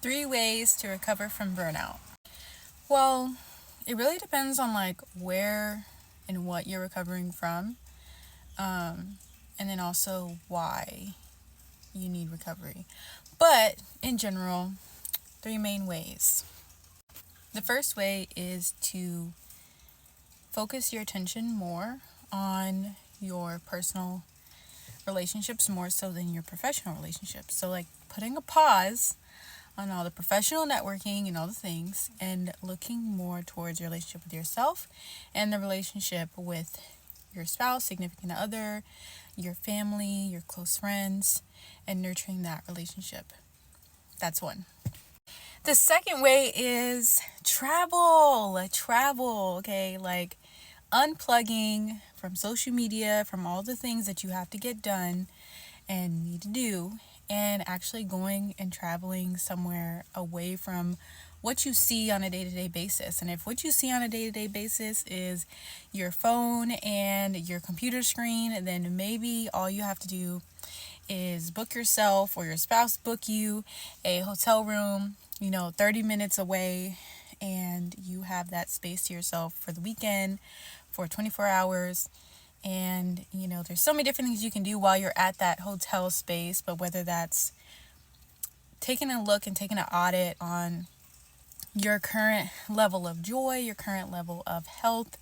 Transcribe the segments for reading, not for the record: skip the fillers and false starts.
3 ways to recover from burnout. Well, it really depends on where and what you're recovering from, and then also why you need recovery. But in general, 3 main ways. The first way is to focus your attention more on your personal relationships more so than your professional relationships. So putting a pause on all the professional networking and all the things and looking more towards your relationship with yourself and the relationship with your spouse, significant other, your family, your close friends, and nurturing that relationship. That's one. The second way is travel, okay? Unplugging from social media, from all the things that you have to get done and need to do, and actually going and traveling somewhere away from what you see on a day-to-day basis. And if what you see on a day-to-day basis is your phone and your computer screen, then maybe all you have to do is book yourself or your spouse book you a hotel room, 30 minutes away, and you have that space to yourself for the weekend, for 24 hours. And, there's so many different things you can do while you're at that hotel space, but whether that's taking a look and taking an audit on your current level of joy, your current level of health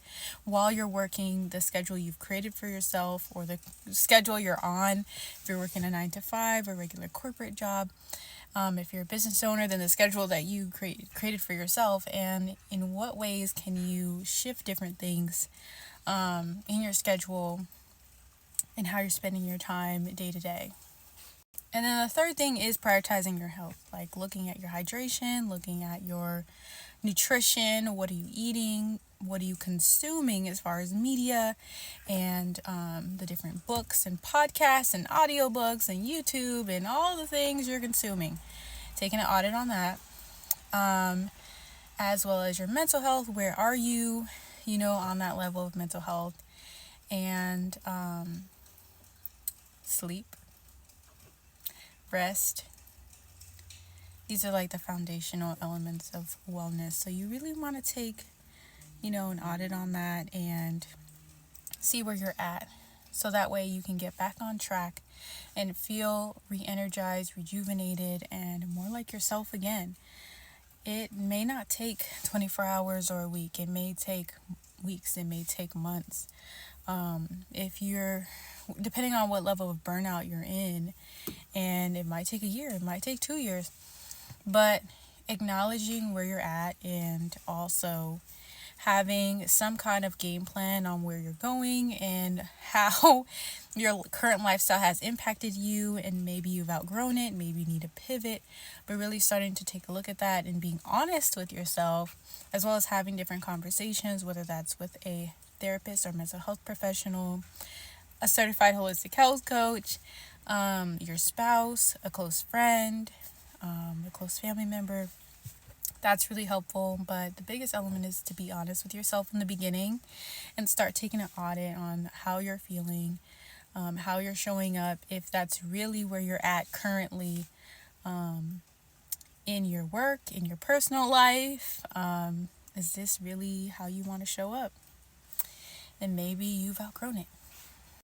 while you're working, the schedule you've created for yourself or the schedule you're on, if you're working a 9-to-5 or regular corporate job, if you're a business owner, then the schedule that you created for yourself, and in what ways can you shift different things in your schedule and how you're spending your time day to day. And then the third thing is prioritizing your health, looking at your hydration, looking at your nutrition, what are you eating, what are you consuming as far as media, and the different books and podcasts and audiobooks and YouTube and all the things you're consuming. Taking an audit on that, as well as your mental health. Where are you, on that level of mental health, and sleep, rest. These are the foundational elements of wellness. So you really want to take, an audit on that and see where you're at. So that way you can get back on track and feel re-energized, rejuvenated, and more like yourself again. It may not take 24 hours or a week. It may take weeks. It may take months. Depending on what level of burnout you're in, and it might take a year, it might take 2 years, but acknowledging where you're at and also having some kind of game plan on where you're going and how your current lifestyle has impacted you, and maybe you've outgrown it, maybe you need to pivot, but really starting to take a look at that and being honest with yourself, as well as having different conversations, whether that's with a therapist or mental health professional, a certified holistic health coach, your spouse, a close friend, a close family member. That's really helpful, but the biggest element is to be honest with yourself in the beginning and start taking an audit on how you're feeling, how you're showing up, if that's really where you're at currently in your work, in your personal life. Is this really how you want to show up? And maybe you've outgrown it.